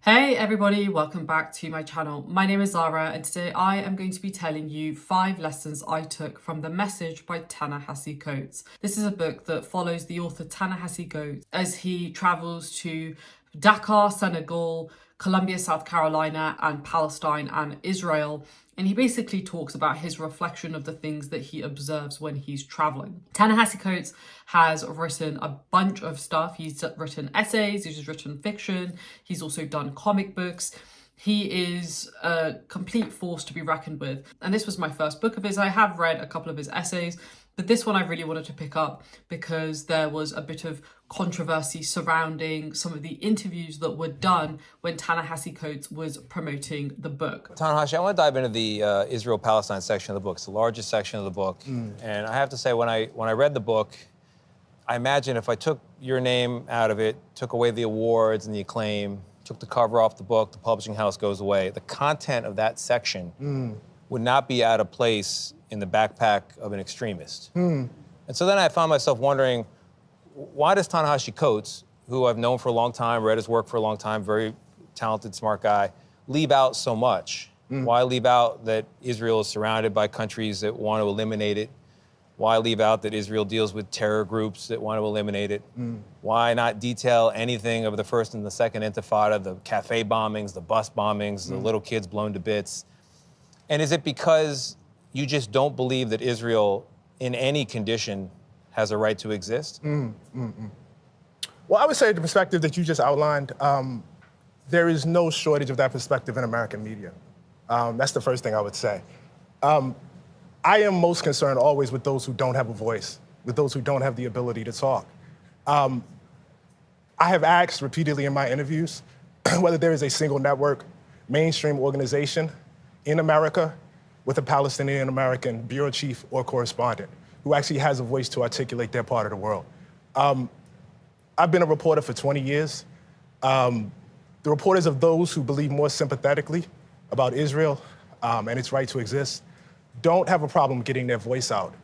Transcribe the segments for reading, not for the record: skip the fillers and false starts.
Hey everybody, welcome back to my channel. My name is Zara and today I am going to be telling you 5 lessons I took from The Message by Ta-Nehisi Coates. This is a book that follows the author Ta-Nehisi Coates as he travels to Dakar, Senegal, Columbia, South Carolina, and Palestine and Israel. And he basically talks about his reflection of the things that he observes when he's traveling. Ta-Nehisi Coates has written a bunch of stuff. He's written essays, he's written fiction, he's also done comic books. He is a complete force to be reckoned with. And this was my first book of his. I have read a couple of his essays, but this one I really wanted to pick up because there was a bit of controversy surrounding some of the interviews that were done when Ta-Nehisi Coates was promoting the book. Ta-Nehisi, I want to dive into the Israel-Palestine section of the book. It's the largest section of the book. And I have to say, when I read the book, I imagine if I took your name out of it, took away the awards and the acclaim, took the cover off the book, the publishing house goes away, the content of that section would not be out of place in the backpack of an extremist. And so then I found myself wondering, why does Ta-Nehisi Coates, who I've known for a long time, read his work for a long time, very talented, smart guy, leave out so much? Why leave out that Israel is surrounded by countries that want to eliminate it? Why leave out that Israel deals with terror groups that want to eliminate it? Why not detail anything of the first and the second intifada, the cafe bombings, the bus bombings, the little kids blown to bits? And is it because you just don't believe that Israel, in any condition, has a right to exist? Well, I would say the perspective that you just outlined, there is no shortage of that perspective in American media. That's the first thing I would say. I am most concerned always with those who don't have a voice, with those who don't have the ability to talk. I have asked repeatedly in my interviews whether there is a single network, mainstream organization in America with a Palestinian American bureau chief or correspondent who actually has a voice to articulate their part of the world. I've been a reporter for 20 years. The reporters of those who believe more sympathetically about Israel and its right to exist don't have a problem getting their voice out.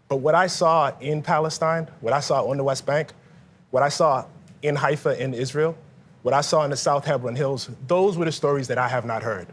But what I saw in Palestine, what I saw on the West Bank, what I saw in Haifa in Israel, what I saw in the South Hebron Hills, those were the stories that I have not heard.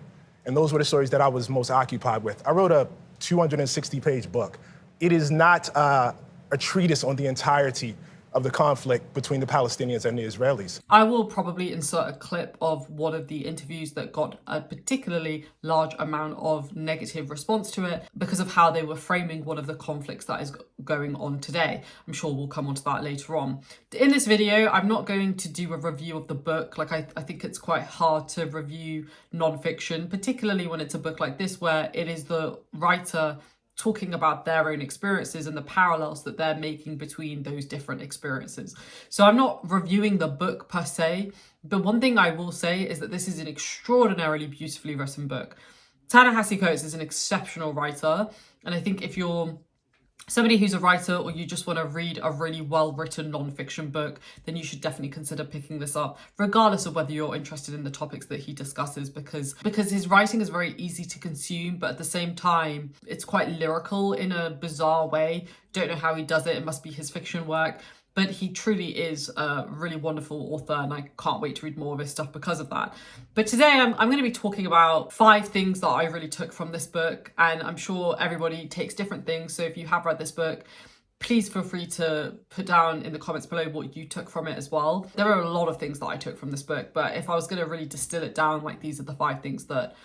And those were the stories that I was most occupied with. I wrote a 260-page book. It is not a treatise on the entirety of the conflict between the Palestinians and the Israelis. I will probably insert a clip of one of the interviews that got a particularly large amount of negative response to it because of how they were framing one of the conflicts that is going on today. I'm sure we'll come on to that later on. In this video, I'm not going to do a review of the book. I think it's quite hard to review non-fiction, particularly when it's a book like this where it is the writer talking about their own experiences and the parallels that they're making between those different experiences. So I'm not reviewing the book per se, but one thing I will say is that this is an extraordinarily beautifully written book. Ta-Nehisi Coates is an exceptional writer, and I think if you're somebody who's a writer or you just want to read a really well-written non-fiction book, then you should definitely consider picking this up, regardless of whether you're interested in the topics that he discusses, because his writing is very easy to consume, but at the same time, it's quite lyrical in a bizarre way. Don't know how he does it. It must be his fiction work. But he truly is a really wonderful author, and I can't wait to read more of his stuff because of that. But today I'm going to be talking about 5 things that I really took from this book, and I'm sure everybody takes different things. So if you have read this book, please feel free to put down in the comments below what you took from it as well. There are a lot of things that I took from this book, but if I was going to really distill it down, these are the 5 things that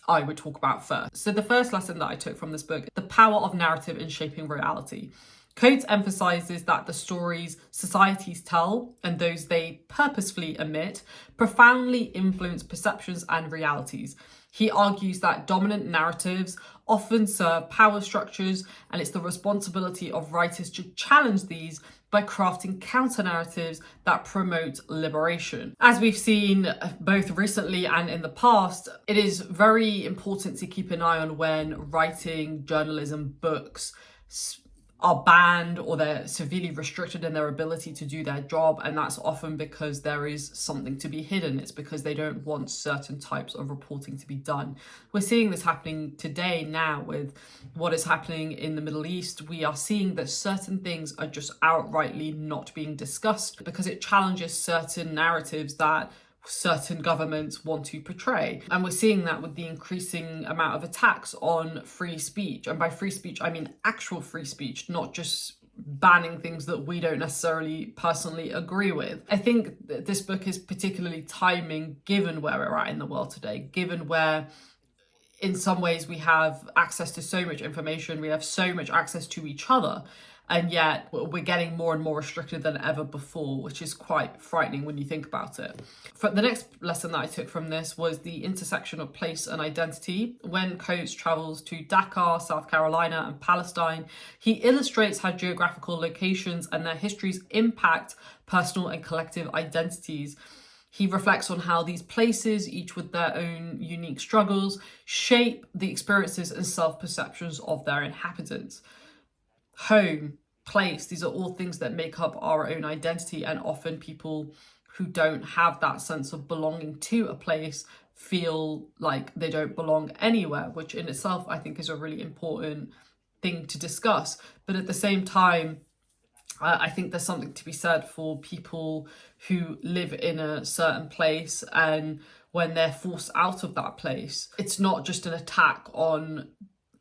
I would talk about first. So the first lesson that I took from this book, the power of narrative in shaping reality. Coates emphasizes that the stories societies tell and those they purposefully omit profoundly influence perceptions and realities. He argues that dominant narratives often serve power structures, and it's the responsibility of writers to challenge these by crafting counter-narratives that promote liberation. As we've seen both recently and in the past, it is very important to keep an eye on when writing, journalism, books are banned or they're severely restricted in their ability to do their job, and that's often because there is something to be hidden. It's because they don't want certain types of reporting to be done. We're seeing this happening today now with what is happening in the Middle East. We are seeing that certain things are just outrightly not being discussed because it challenges certain narratives that certain governments want to portray. And we're seeing that with the increasing amount of attacks on free speech. And by free speech, I mean actual free speech, not just banning things that we don't necessarily personally agree with. I think this book is particularly timing given where we're at in the world today, given where in some ways we have access to so much information, we have so much access to each other, and yet we're getting more and more restricted than ever before, which is quite frightening when you think about it. For the next lesson that I took from this was the intersection of place and identity. When Coates travels to Dakar, South Carolina, and Palestine, he illustrates how geographical locations and their histories impact personal and collective identities. He reflects on how these places, each with their own unique struggles, shape the experiences and self-perceptions of their inhabitants. Home, place, these are all things that make up our own identity, and often people who don't have that sense of belonging to a place feel like they don't belong anywhere, which in itself I think is a really important thing to discuss. But at the same time, I think there's something to be said for people who live in a certain place, and when they're forced out of that place, it's not just an attack on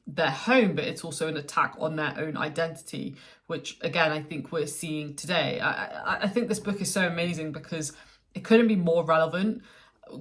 their home, but it's also an attack on their own identity, which again I think we're seeing today. I think this book is so amazing because it couldn't be more relevant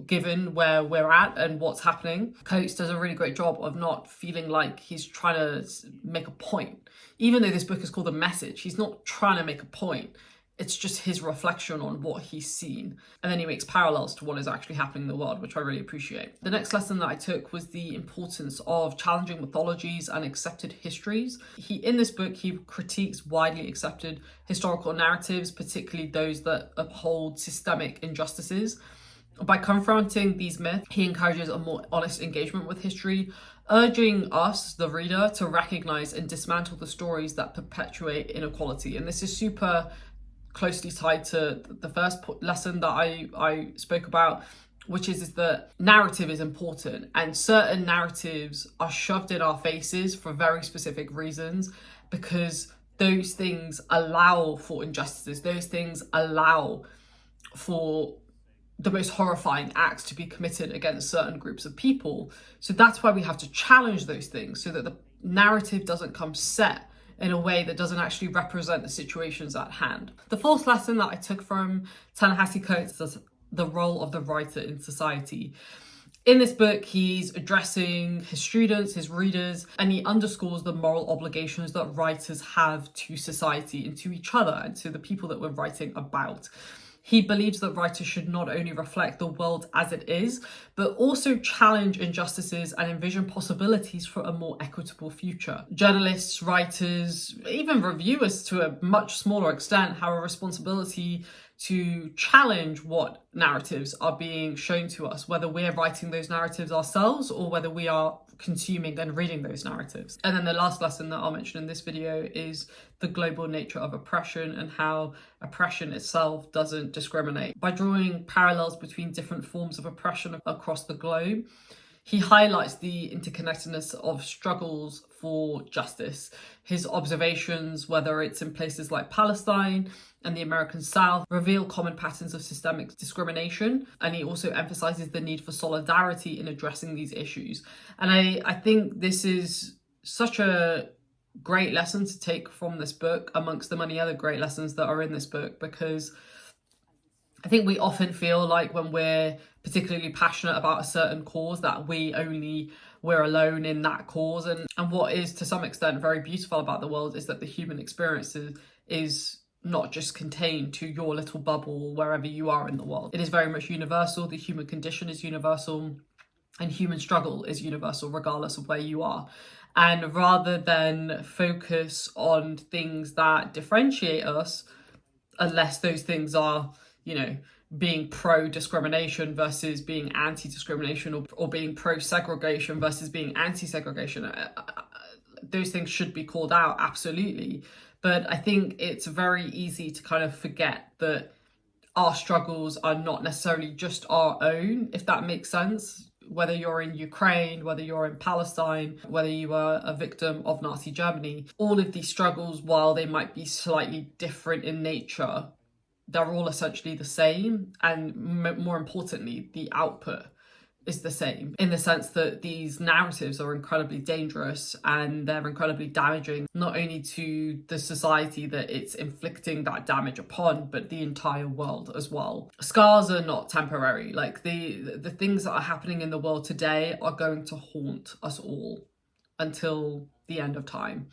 given where we're at and what's happening. Coates does a really great job of not feeling like he's trying to make a point. Even though this book is called A Message, he's not trying to make a point. It's just his reflection on what he's seen. And then he makes parallels to what is actually happening in the world, which I really appreciate. The next lesson that I took was the importance of challenging mythologies and accepted histories. In this book, he critiques widely accepted historical narratives, particularly those that uphold systemic injustices. By confronting these myths, he encourages a more honest engagement with history, urging us, the reader, to recognize and dismantle the stories that perpetuate inequality. And this is super closely tied to the first lesson that I spoke about, which is that narrative is important, and certain narratives are shoved in our faces for very specific reasons, because those things allow for injustices, those things allow for the most horrifying acts to be committed against certain groups of people. So that's why we have to challenge those things, so that the narrative doesn't come set in a way that doesn't actually represent the situations at hand. The fourth lesson that I took from Ta-Nehisi Coates is the role of the writer in society. In this book, he's addressing his students, his readers, and he underscores the moral obligations that writers have to society and to each other and to the people that we're writing about. He believes that writers should not only reflect the world as it is, but also challenge injustices and envision possibilities for a more equitable future. Journalists, writers, even reviewers to a much smaller extent have a responsibility to challenge what narratives are being shown to us, whether we're writing those narratives ourselves or whether we are consuming and reading those narratives. And then the last lesson that I'll mention in this video is the global nature of oppression and how oppression itself doesn't discriminate. By drawing parallels between different forms of oppression across the globe, he highlights the interconnectedness of struggles for justice. His observations, whether it's in places like Palestine and the American South, reveal common patterns of systemic discrimination, and he also emphasizes the need for solidarity in addressing these issues. And I think this is such a great lesson to take from this book amongst the many other great lessons that are in this book, because I think we often feel like when we're particularly passionate about a certain cause that we're alone in that cause. And what is to some extent very beautiful about the world is that the human experience is not just contained to your little bubble wherever you are in the world. It is very much universal. The human condition is universal, and human struggle is universal regardless of where you are. And rather than focus on things that differentiate us, unless those things are, being pro-discrimination versus being anti-discrimination, or being pro-segregation versus being anti-segregation, those things should be called out, absolutely. But I think it's very easy to kind of forget that our struggles are not necessarily just our own, if that makes sense. Whether you're in Ukraine, whether you're in Palestine, whether you are a victim of Nazi Germany, all of these struggles, while they might be slightly different in nature, they're all essentially the same, and more importantly, the output is the same, in the sense that these narratives are incredibly dangerous and they're incredibly damaging, not only to the society that it's inflicting that damage upon, but the entire world as well. Scars are not temporary. Like the things that are happening in the world today are going to haunt us all until the end of time.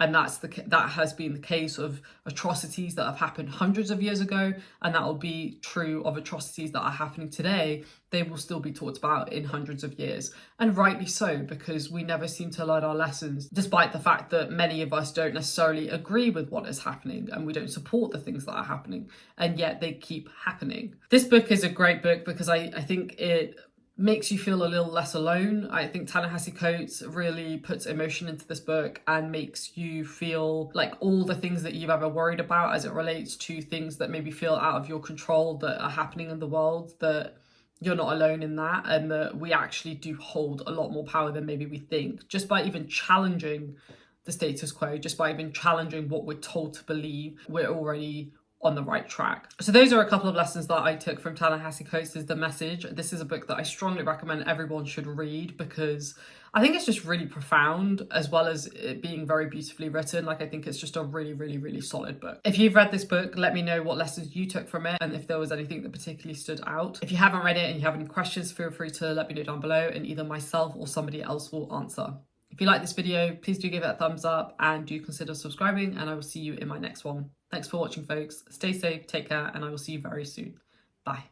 And that has been the case of atrocities that have happened hundreds of years ago, and that will be true of atrocities that are happening today. They will still be talked about in hundreds of years, and rightly so, because we never seem to learn our lessons, despite the fact that many of us don't necessarily agree with what is happening and we don't support the things that are happening, and yet they keep happening. This book is a great book because I think it makes you feel a little less alone. I think Ta-Nehisi Coates really puts emotion into this book and makes you feel like all the things that you've ever worried about as it relates to things that maybe feel out of your control that are happening in the world, that you're not alone in that, and that we actually do hold a lot more power than maybe we think, just by even challenging the status quo, just by even challenging what we're told to believe. We're already on the right track. So those are a couple of lessons that I took from Ta-Nehisi Coates' The Message. This is a book that I strongly recommend everyone should read because I think it's just really profound, as well as it being very beautifully written. Like, I think it's just a really, really, really solid book. If you've read this book, let me know what lessons you took from it and if there was anything that particularly stood out. If you haven't read it and you have any questions, feel free to let me know down below and either myself or somebody else will answer. If you like this video, please do give it a thumbs up and do consider subscribing, and I will see you in my next one. Thanks for watching, folks. Stay safe, take care, and I will see you very soon. Bye.